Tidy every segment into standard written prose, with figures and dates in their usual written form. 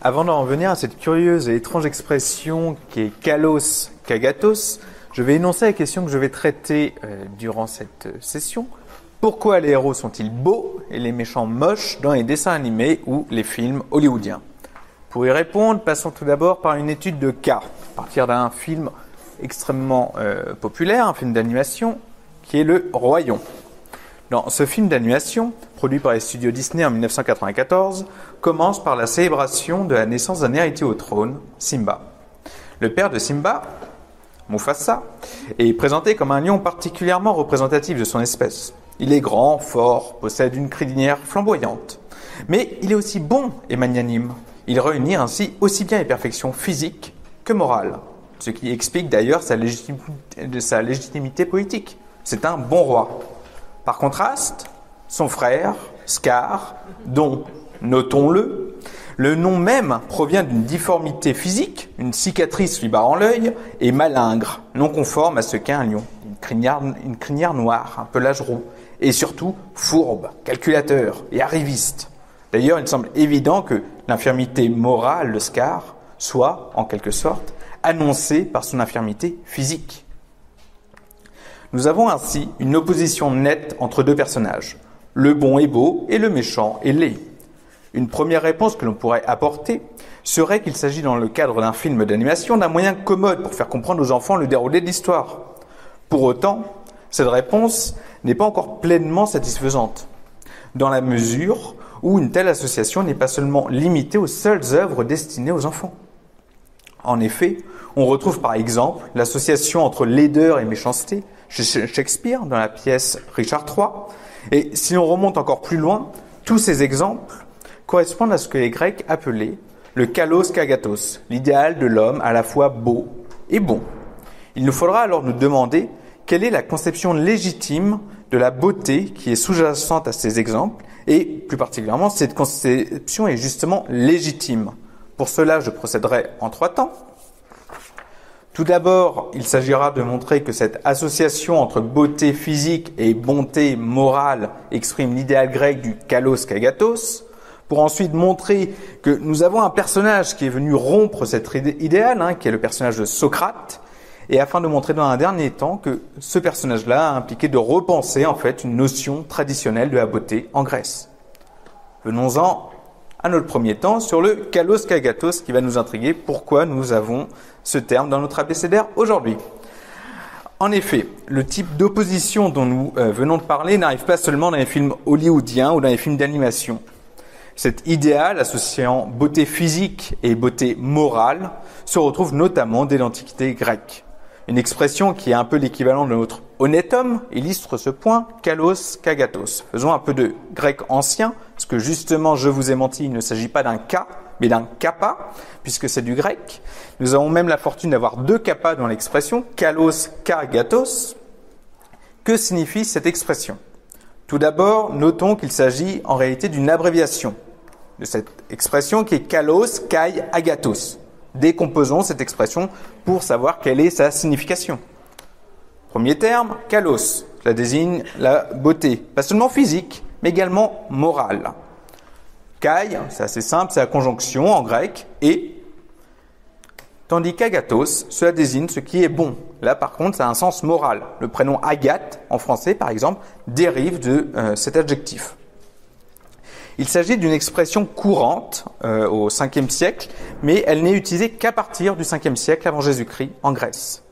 Avant d'en revenir à cette curieuse et étrange expression qui est kalos kagatos, je vais énoncer la question que je vais traiter durant cette session. Pourquoi les héros sont-ils beaux et les méchants moches dans les dessins animés ou les films hollywoodiens? Pour y répondre, passons tout d'abord par une étude de cas, à partir d'un film extrêmement populaire, un film d'animation, qui est Le Roi Lion. Dans ce film d'animation, produit par les studios Disney en 1994, commence par la célébration de la naissance d'un héritier au trône, Simba. Le père de Simba, Mufasa, est présenté comme un lion particulièrement représentatif de son espèce. Il est grand, fort, possède une crinière flamboyante. Mais il est aussi bon et magnanime. Il réunit ainsi aussi bien les perfections physiques que morales, ce qui explique d'ailleurs sa légitimité politique. C'est un bon roi. Par contraste, son frère, Scar, dont, notons-le, le nom même provient d'une difformité physique, une cicatrice lui barrant l'œil, et malingre, non conforme à ce qu'est un lion, une crinière noire, un pelage roux, et surtout fourbe, calculateur et arriviste. D'ailleurs, il semble évident que l'infirmité morale de Scar soit, en quelque sorte, annoncée par son infirmité physique. Nous avons ainsi une opposition nette entre deux personnages. Le bon est beau et le méchant est laid. Une première réponse que l'on pourrait apporter serait qu'il s'agit dans le cadre d'un film d'animation d'un moyen commode pour faire comprendre aux enfants le déroulé de l'histoire. Pour autant, cette réponse n'est pas encore pleinement satisfaisante, dans la mesure où une telle association n'est pas seulement limitée aux seules œuvres destinées aux enfants. En effet, on retrouve par exemple l'association entre laideur et méchanceté chez Shakespeare dans la pièce Richard III. Et si l'on remonte encore plus loin, tous ces exemples correspondent à ce que les Grecs appelaient le kalos kagatos, l'idéal de l'homme à la fois beau et bon. Il nous faudra alors nous demander quelle est la conception légitime de la beauté qui est sous-jacente à ces exemples, et plus particulièrement, cette conception est justement légitime. Pour cela, je procéderai en 3 temps. Tout d'abord, il s'agira de montrer que cette association entre beauté physique et bonté morale exprime l'idéal grec du kalos kagatos, pour ensuite montrer que nous avons un personnage qui est venu rompre cet idéal, qui est le personnage de Socrate, et afin de montrer dans un dernier temps que ce personnage-là a impliqué de repenser en fait une notion traditionnelle de la beauté en Grèce. Venons-en à notre premier temps sur le kalos kagatos qui va nous intriguer pourquoi nous avons ce terme dans notre abécédaire aujourd'hui. En effet, le type d'opposition dont nous venons de parler n'arrive pas seulement dans les films hollywoodiens ou dans les films d'animation. Cet idéal associant beauté physique et beauté morale se retrouve notamment dès l'Antiquité grecque. Une expression qui est un peu l'équivalent de notre honnête homme illustre ce point, kalos kagatos. Faisons un peu de grec ancien, parce que justement, je vous ai menti, il ne s'agit pas d'un ka, mais d'un kappa, puisque c'est du grec. Nous avons même la fortune d'avoir 2 kappas dans l'expression, kalos kagatos. Que signifie cette expression? Tout d'abord, notons qu'il s'agit en réalité d'une abréviation de cette expression qui est kalos kai agatos. Décomposons cette expression pour savoir quelle est sa signification. Premier terme, kalos. Cela désigne la beauté, pas seulement physique, mais également morale. Kai, c'est assez simple, c'est la conjonction en grec, et, tandis qu'agatos, cela désigne ce qui est bon. Là, par contre, ça a un sens moral. Le prénom Agathe, en français, par exemple, dérive de cet adjectif. Il s'agit d'une expression courante au 5e siècle, mais elle n'est utilisée qu'à partir du 5e siècle avant Jésus-Christ en Grèce.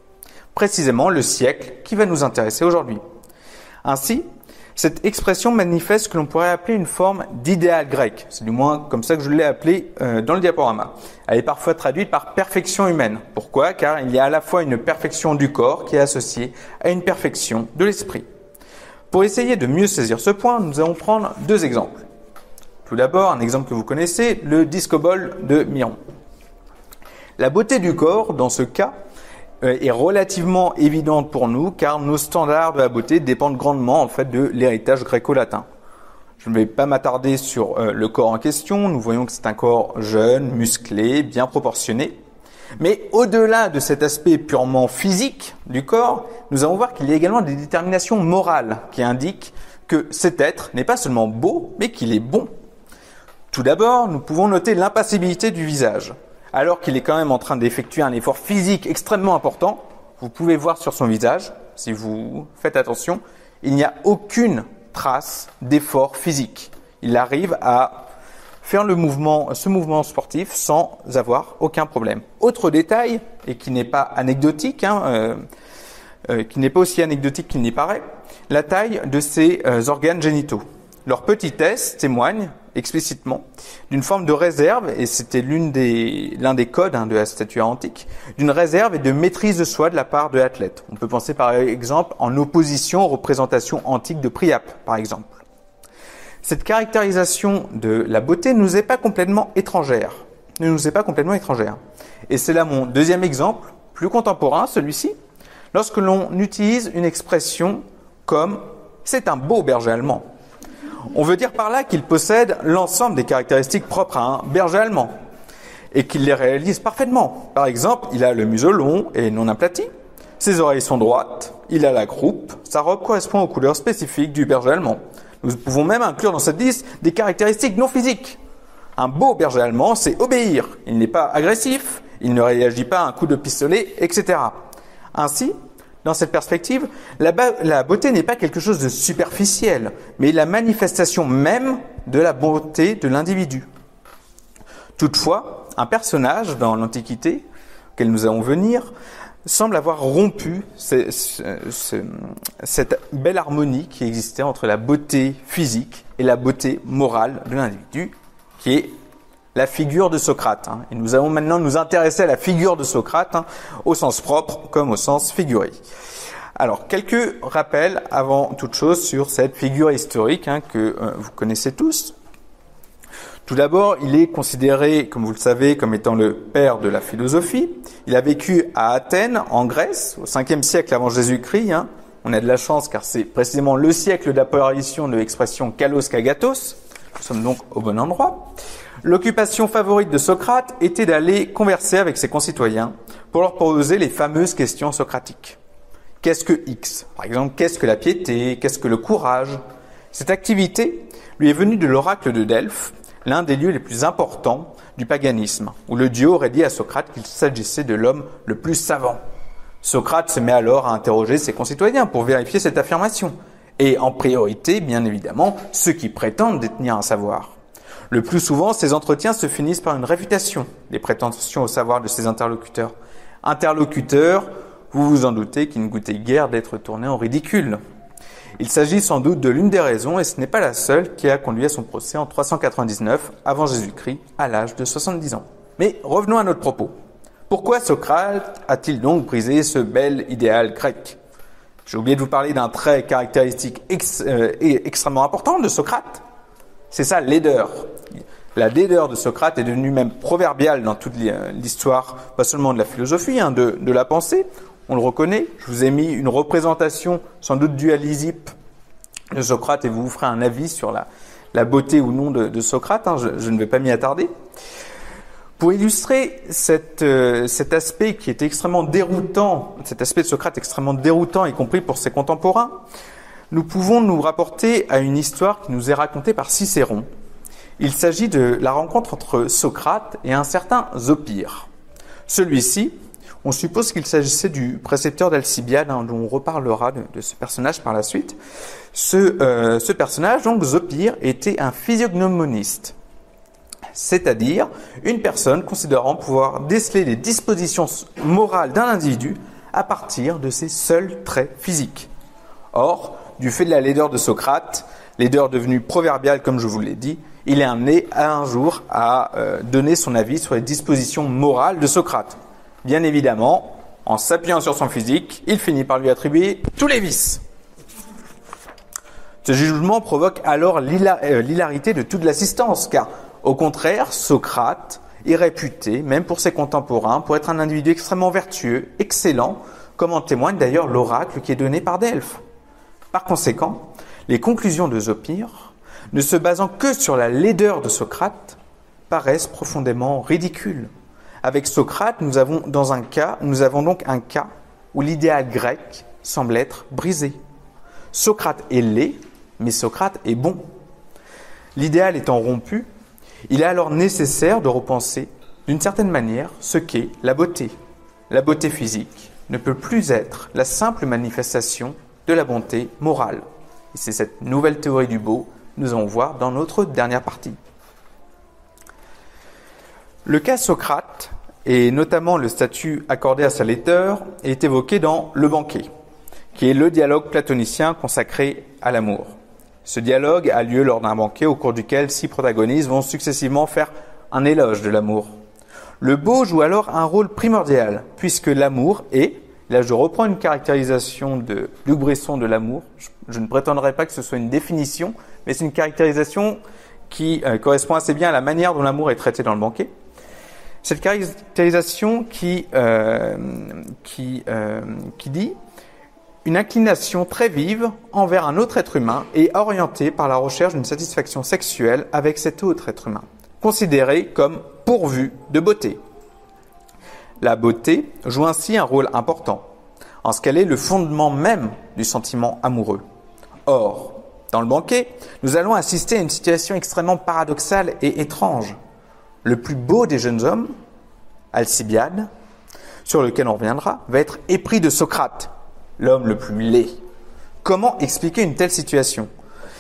Précisément le siècle qui va nous intéresser aujourd'hui. Ainsi, cette expression manifeste ce que l'on pourrait appeler une forme d'idéal grec. C'est du moins comme ça que je l'ai appelé dans le diaporama. Elle est parfois traduite par perfection humaine. Pourquoi? Car il y a à la fois une perfection du corps qui est associée à une perfection de l'esprit. Pour essayer de mieux saisir ce point, nous allons prendre 2 exemples. Tout d'abord, un exemple que vous connaissez, le disco ball de Miron. La beauté du corps, dans ce cas, est relativement évidente pour nous, car nos standards de la beauté dépendent grandement en fait de l'héritage gréco-latin. Je ne vais pas m'attarder sur le corps en question, nous voyons que c'est un corps jeune, musclé, bien proportionné. Mais au-delà de cet aspect purement physique du corps, nous allons voir qu'il y a également des déterminations morales qui indiquent que cet être n'est pas seulement beau, mais qu'il est bon. Tout d'abord, nous pouvons noter l'impassibilité du visage. Alors qu'il est quand même en train d'effectuer un effort physique extrêmement important, vous pouvez voir sur son visage, si vous faites attention, il n'y a aucune trace d'effort physique. Il arrive à faire ce mouvement sportif sans avoir aucun problème. Autre détail, et qui n'est pas anecdotique, qui n'est pas aussi anecdotique qu'il n'y paraît, la taille de ses organes génitaux. Leur petit test témoigne explicitement d'une forme de réserve, et c'était l'un des codes de la statuaire antique, d'une réserve et de maîtrise de soi de la part de l'athlète. On peut penser par exemple en opposition aux représentations antiques de Priape, par exemple. Cette caractérisation de la beauté ne nous est pas complètement étrangère. Et c'est là mon deuxième exemple, plus contemporain, celui-ci, lorsque l'on utilise une expression comme « c'est un beau berger allemand ». On veut dire par là qu'il possède l'ensemble des caractéristiques propres à un berger allemand et qu'il les réalise parfaitement. Par exemple, il a le museau long et non aplati, ses oreilles sont droites, il a la croupe, sa robe correspond aux couleurs spécifiques du berger allemand. Nous pouvons même inclure dans cette liste des caractéristiques non physiques. Un beau berger allemand, c'est obéir. Il n'est pas agressif, il ne réagit pas à un coup de pistolet, etc. Ainsi, dans cette perspective, la beauté n'est pas quelque chose de superficiel, mais la manifestation même de la bonté de l'individu. Toutefois, un personnage dans l'Antiquité, auquel nous allons venir, semble avoir rompu cette belle harmonie qui existait entre la beauté physique et la beauté morale de l'individu, qui est la figure de Socrate. Et nous allons maintenant nous intéresser à la figure de Socrate, au sens propre comme au sens figuré. Alors, quelques rappels avant toute chose sur cette figure historique que vous connaissez tous. Tout d'abord, il est considéré, comme vous le savez, comme étant le père de la philosophie. Il a vécu à Athènes, en Grèce, au 5e siècle avant Jésus-Christ. On a de la chance car c'est précisément le siècle d'apparition de l'expression kalos kagatos. Nous sommes donc au bon endroit. L'occupation favorite de Socrate était d'aller converser avec ses concitoyens pour leur poser les fameuses questions socratiques. Qu'est-ce que X? Par exemple, qu'est-ce que la piété? Qu'est-ce que le courage? Cette activité lui est venue de l'oracle de Delphes, l'un des lieux les plus importants du paganisme, où le dieu aurait dit à Socrate qu'il s'agissait de l'homme le plus savant. Socrate se met alors à interroger ses concitoyens pour vérifier cette affirmation, et en priorité, bien évidemment, ceux qui prétendent détenir un savoir. Le plus souvent, ces entretiens se finissent par une réfutation des prétentions au savoir de ses interlocuteurs. Interlocuteurs, vous vous en doutez, qui ne goûtaient guère d'être tournés en ridicule. Il s'agit sans doute de l'une des raisons, et ce n'est pas la seule, qui a conduit à son procès en 399 avant Jésus-Christ, à l'âge de 70 ans. Mais revenons à notre propos. Pourquoi Socrate a-t-il donc brisé ce bel idéal grec? J'ai oublié de vous parler d'un trait caractéristique extrêmement important de Socrate. C'est sa laideur. La laideur de Socrate est devenue même proverbiale dans toute l'histoire, pas seulement de la philosophie, de la pensée. On le reconnaît. Je vous ai mis une représentation, sans doute due à Lysippe, de Socrate, et vous vous ferez un avis sur la beauté ou non de Socrate. Je ne vais pas m'y attarder. Pour illustrer cet aspect qui est extrêmement déroutant, cet aspect de Socrate extrêmement déroutant, y compris pour ses contemporains, nous pouvons nous rapporter à une histoire qui nous est racontée par Cicéron. Il s'agit de la rencontre entre Socrate et un certain Zopyre. Celui-ci, on suppose qu'il s'agissait du précepteur d'Alcibiade, dont on reparlera de ce personnage par la suite. Ce personnage, donc Zopyre, était un physiognomoniste, c'est-à-dire une personne considérant pouvoir déceler les dispositions morales d'un individu à partir de ses seuls traits physiques. Or, du fait de la laideur de Socrate, laideur devenue proverbiale comme je vous l'ai dit, il est amené un jour à donner son avis sur les dispositions morales de Socrate. Bien évidemment, en s'appuyant sur son physique, il finit par lui attribuer tous les vices. Ce jugement provoque alors l'hilarité de toute l'assistance, car au contraire, Socrate est réputé, même pour ses contemporains, pour être un individu extrêmement vertueux, excellent, comme en témoigne d'ailleurs l'oracle qui est donné par Delphes. Par conséquent, les conclusions de Zopyre, ne se basant que sur la laideur de Socrate, paraissent profondément ridicules. Avec Socrate, nous avons donc un cas où l'idéal grec semble être brisé. Socrate est laid, mais Socrate est bon. L'idéal étant rompu, Il est alors nécessaire de repenser d'une certaine manière ce qu'est la beauté. La beauté physique ne peut plus être la simple manifestation de la bonté morale. Et c'est cette nouvelle théorie du beau que nous allons voir dans notre dernière partie. Le cas Socrate, et notamment le statut accordé à sa laideur, est évoqué dans Le Banquet, qui est le dialogue platonicien consacré à l'amour. Ce dialogue a lieu lors d'un banquet au cours duquel 6 protagonistes vont successivement faire un éloge de l'amour. Le beau joue alors un rôle primordial, puisque l'amour est, là je reprends une caractérisation de Luc Bresson de l'amour, je ne prétendrai pas que ce soit une définition, mais c'est une caractérisation qui correspond assez bien à la manière dont l'amour est traité dans le banquet. Cette caractérisation qui dit une inclination très vive envers un autre être humain et orientée par la recherche d'une satisfaction sexuelle avec cet autre être humain, considéré comme pourvu de beauté. La beauté joue ainsi un rôle important, en ce qu'elle est le fondement même du sentiment amoureux. Or, dans le banquet, nous allons assister à une situation extrêmement paradoxale et étrange. Le plus beau des jeunes hommes, Alcibiade, sur lequel on reviendra, va être épris de Socrate, l'homme le plus laid. Comment expliquer une telle situation?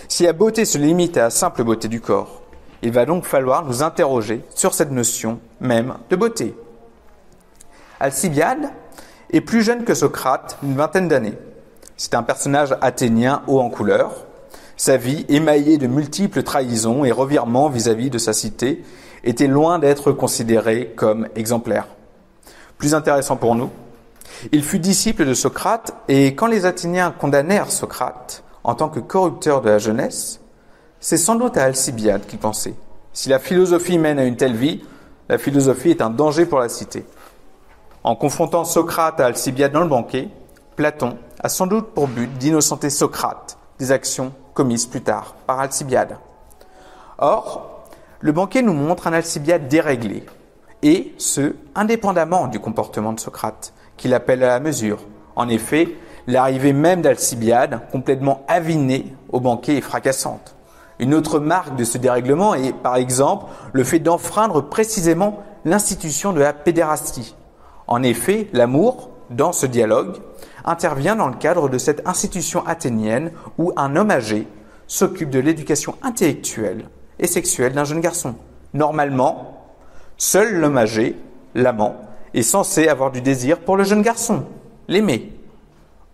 Si la beauté se limite à la simple beauté du corps, il va donc falloir nous interroger sur cette notion même de beauté. Alcibiade est plus jeune que Socrate, une vingtaine d'années. C'est un personnage athénien haut en couleur. Sa vie, émaillée de multiples trahisons et revirements vis-à-vis de sa cité, était loin d'être considéré comme exemplaire. Plus intéressant pour nous, il fut disciple de Socrate et quand les Athéniens condamnèrent Socrate en tant que corrupteur de la jeunesse, c'est sans doute à Alcibiade qu'ils pensaient. Si la philosophie mène à une telle vie, la philosophie est un danger pour la cité. En confrontant Socrate à Alcibiade dans le banquet, Platon a sans doute pour but d'innocenter Socrate des actions commises plus tard par Alcibiade. Or, le banquet nous montre un Alcibiade déréglé, et ce, indépendamment du comportement de Socrate, qu'il appelle à la mesure. En effet, l'arrivée même d'Alcibiade, complètement avinée au banquet, est fracassante. Une autre marque de ce dérèglement est, par exemple, le fait d'enfreindre précisément l'institution de la pédérastie. En effet, l'amour, dans ce dialogue, intervient dans le cadre de cette institution athénienne où un homme âgé s'occupe de l'éducation intellectuelle et sexuelle d'un jeune garçon. Normalement, seul l'homme âgé, l'amant, est censé avoir du désir pour le jeune garçon, l'aimer.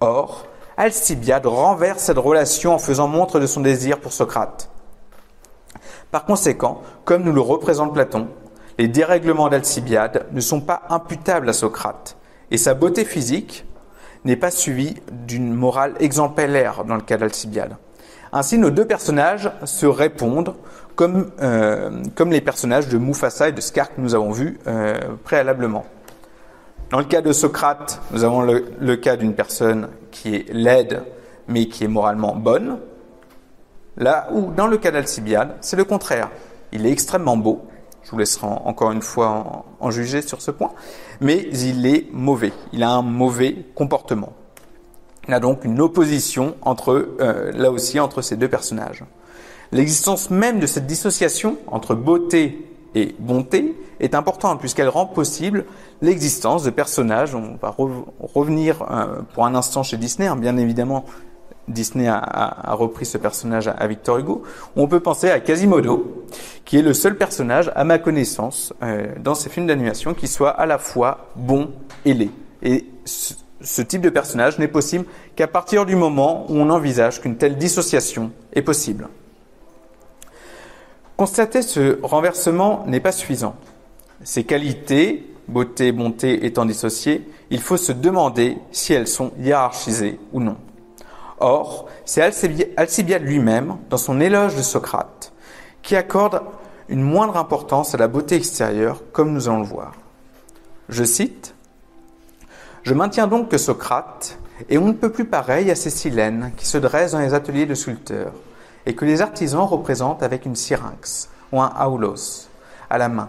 Or, Alcibiade renverse cette relation en faisant montre de son désir pour Socrate. Par conséquent, comme nous le représente Platon, les dérèglements d'Alcibiade ne sont pas imputables à Socrate, et sa beauté physique n'est pas suivie d'une morale exemplaire dans le cas d'Alcibiade. Ainsi, nos deux personnages se répondent comme les personnages de Mufasa et de Scar que nous avons vus préalablement. Dans le cas de Socrate, nous avons le cas d'une personne qui est laide, mais qui est moralement bonne. Là où, dans le cas d'Alcibiade, c'est le contraire. Il est extrêmement beau, je vous laisserai encore une fois en juger sur ce point, mais il est mauvais, il a un mauvais comportement. Il y a donc une opposition là aussi entre ces deux personnages. L'existence même de cette dissociation entre beauté et bonté est importante puisqu'elle rend possible l'existence de personnages. On va revenir pour un instant chez Disney. Bien évidemment, Disney a repris ce personnage à Victor Hugo. On peut penser à Quasimodo, qui est le seul personnage, à ma connaissance, dans ces films d'animation qui soit à la fois bon et laid. Et ce type de personnage n'est possible qu'à partir du moment où on envisage qu'une telle dissociation est possible. Constater ce renversement n'est pas suffisant. Ces qualités, beauté, bonté étant dissociées, il faut se demander si elles sont hiérarchisées ou non. Or, c'est Alcibiade lui-même, dans son éloge de Socrate, qui accorde une moindre importance à la beauté extérieure, comme nous allons le voir. Je cite « Je maintiens donc que Socrate est on ne peut plus pareil à ces silènes qui se dressent dans les ateliers de sculpteurs, et que les artisans représentent avec une syrinx ou un aulos à la main.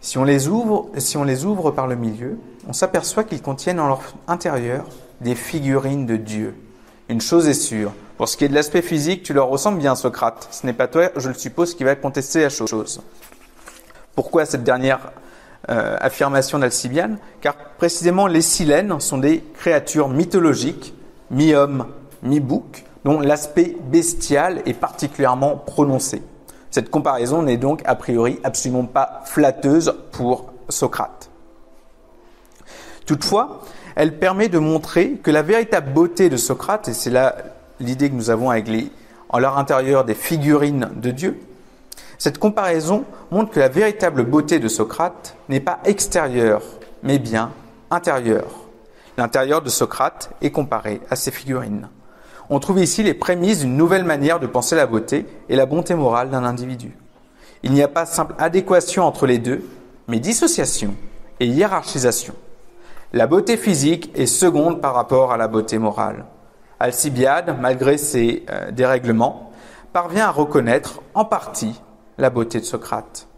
Si on les ouvre par le milieu, on s'aperçoit qu'ils contiennent en leur intérieur des figurines de Dieu. Une chose est sûre, pour ce qui est de l'aspect physique, tu leur ressembles bien, Socrate. Ce n'est pas toi, je le suppose, qui va contester la chose. » Pourquoi cette dernière affirmation d'Alcibiade? Car précisément les silènes sont des créatures mythologiques, mi-homme, mi-bouc, dont l'aspect bestial est particulièrement prononcé. Cette comparaison n'est donc a priori absolument pas flatteuse pour Socrate. Toutefois, elle permet de montrer que la véritable beauté de Socrate, et c'est là l'idée que nous avons avec en leur intérieur des figurines de Dieu, cette comparaison montre que la véritable beauté de Socrate n'est pas extérieure, mais bien intérieure. L'intérieur de Socrate est comparé à ces figurines. On trouve ici les prémices d'une nouvelle manière de penser la beauté et la bonté morale d'un individu. Il n'y a pas simple adéquation entre les deux, mais dissociation et hiérarchisation. La beauté physique est seconde par rapport à la beauté morale. Alcibiade, malgré ses dérèglements, parvient à reconnaître en partie la beauté de Socrate.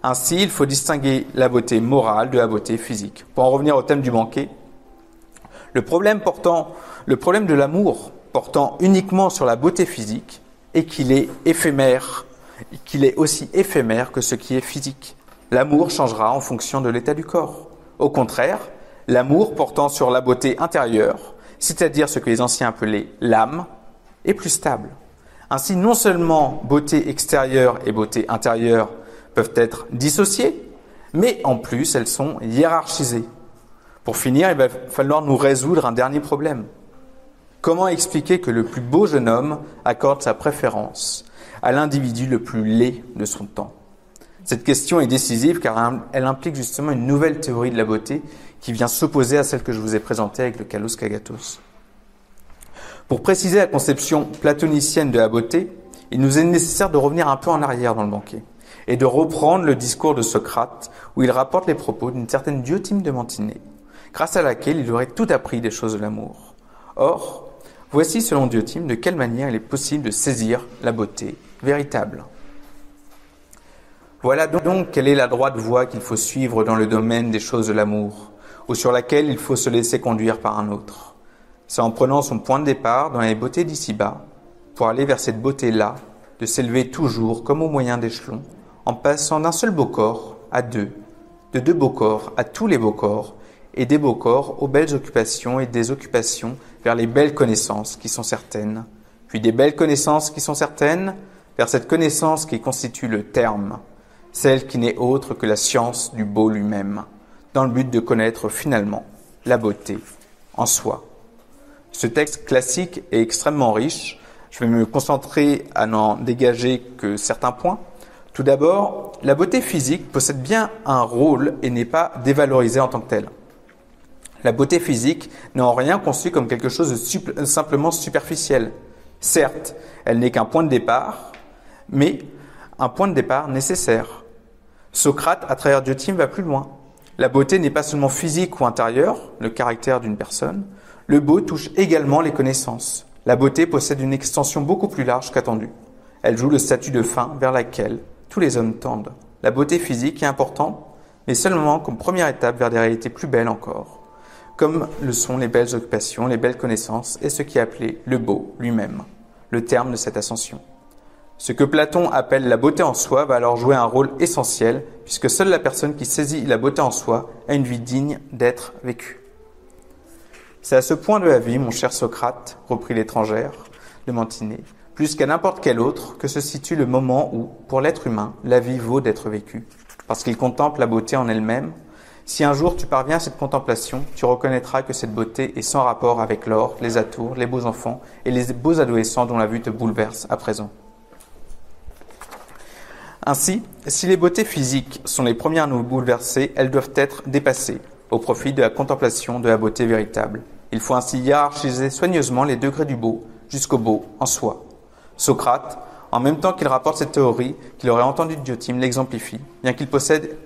Ainsi, il faut distinguer la beauté morale de la beauté physique. Pour en revenir au thème du banquet, le problème de l'amour portant uniquement sur la beauté physique est qu'il est éphémère, qu'il est aussi éphémère que ce qui est physique. L'amour changera en fonction de l'état du corps. Au contraire, l'amour portant sur la beauté intérieure, c'est-à-dire ce que les anciens appelaient l'âme, est plus stable. Ainsi, non seulement beauté extérieure et beauté intérieure peuvent être dissociées, mais en plus, elles sont hiérarchisées. Pour finir, il va falloir nous résoudre un dernier problème. Comment expliquer que le plus beau jeune homme accorde sa préférence à l'individu le plus laid de son temps? Cette question est décisive car elle implique justement une nouvelle théorie de la beauté qui vient s'opposer à celle que je vous ai présentée avec le kalos kagatos. Pour préciser la conception platonicienne de la beauté, il nous est nécessaire de revenir un peu en arrière dans le banquet et de reprendre le discours de Socrate où il rapporte les propos d'une certaine Diotime de Mantinée, grâce à laquelle il aurait tout appris des choses de l'amour. Or, voici selon Diotime de quelle manière il est possible de saisir la beauté véritable. Voilà donc quelle est la droite voie qu'il faut suivre dans le domaine des choses de l'amour, ou sur laquelle il faut se laisser conduire par un autre. C'est en prenant son point de départ dans les beautés d'ici-bas, pour aller vers cette beauté-là, de s'élever toujours comme au moyen d'échelons, en passant d'un seul beau corps à deux, de deux beaux corps à tous les beaux corps, et des beaux corps aux belles occupations et des occupations vers les belles connaissances qui sont certaines, puis des belles connaissances qui sont certaines, vers cette connaissance qui constitue le terme, celle qui n'est autre que la science du beau lui-même, dans le but de connaître finalement la beauté en soi. Ce texte classique est extrêmement riche. Je vais me concentrer à n'en dégager que certains points. Tout d'abord, la beauté physique possède bien un rôle et n'est pas dévalorisée en tant que telle. La beauté physique n'est en rien conçue comme quelque chose de simplement superficiel. Certes, elle n'est qu'un point de départ, mais un point de départ nécessaire. Socrate, à travers Diotime, va plus loin. La beauté n'est pas seulement physique ou intérieure, le caractère d'une personne. Le beau touche également les connaissances. La beauté possède une extension beaucoup plus large qu'attendue. Elle joue le statut de fin vers laquelle tous les hommes tendent. La beauté physique est importante, mais seulement comme première étape vers des réalités plus belles encore, comme le sont les belles occupations, les belles connaissances et ce qui est appelé le beau lui-même, le terme de cette ascension. Ce que Platon appelle la beauté en soi va alors jouer un rôle essentiel, puisque seule la personne qui saisit la beauté en soi a une vie digne d'être vécue. C'est à ce point de la vie, mon cher Socrate, reprit l'étrangère de Mantinée, plus qu'à n'importe quel autre, que se situe le moment où, pour l'être humain, la vie vaut d'être vécue, parce qu'il contemple la beauté en elle-même. Si un jour tu parviens à cette contemplation, tu reconnaîtras que cette beauté est sans rapport avec l'or, les atours, les beaux enfants et les beaux adolescents dont la vue te bouleverse à présent. Ainsi, si les beautés physiques sont les premières à nous bouleverser, elles doivent être dépassées, au profit de la contemplation de la beauté véritable. Il faut ainsi hiérarchiser soigneusement les degrés du beau jusqu'au beau en soi. Socrate, en même temps qu'il rapporte cette théorie qu'il aurait entendue de Diotime, l'exemplifie. Bien qu'il possède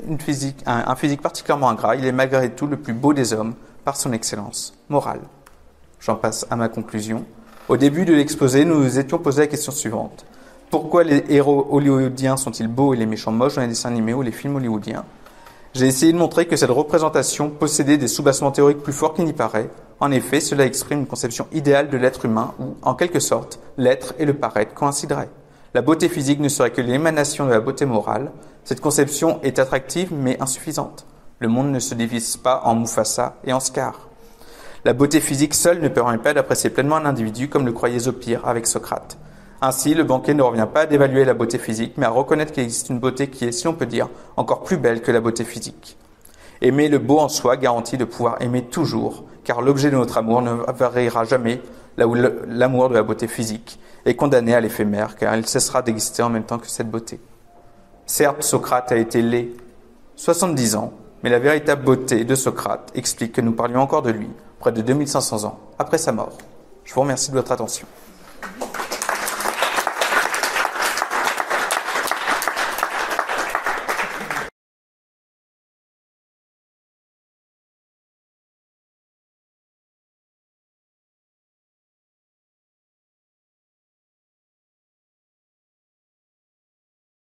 un physique particulièrement ingrat, il est malgré tout le plus beau des hommes par son excellence morale. J'en passe à ma conclusion. Au début de l'exposé, nous nous étions posé la question suivante. Pourquoi les héros hollywoodiens sont-ils beaux et les méchants moches dans les dessins animés ou les films hollywoodiens ? J'ai essayé de montrer que cette représentation possédait des sous-bassements théoriques plus forts qu'il n'y paraît. En effet, cela exprime une conception idéale de l'être humain où, en quelque sorte, l'être et le paraître coïncideraient. La beauté physique ne serait que l'émanation de la beauté morale. Cette conception est attractive mais insuffisante. Le monde ne se divise pas en Mufasa et en Scar. La beauté physique seule ne permet pas d'apprécier pleinement un individu comme le croyait Zopyre avec Socrate. Ainsi, le banquet ne revient pas à d'évaluer la beauté physique, mais à reconnaître qu'il existe une beauté qui est, si on peut dire, encore plus belle que la beauté physique. Aimer le beau en soi garantit de pouvoir aimer toujours, car l'objet de notre amour ne variera jamais, là où l'amour de la beauté physique est condamné à l'éphémère, car il cessera d'exister en même temps que cette beauté. Certes, Socrate a été laid 70 ans, mais la véritable beauté de Socrate explique que nous parlions encore de lui, près de 2500 ans après sa mort. Je vous remercie de votre attention.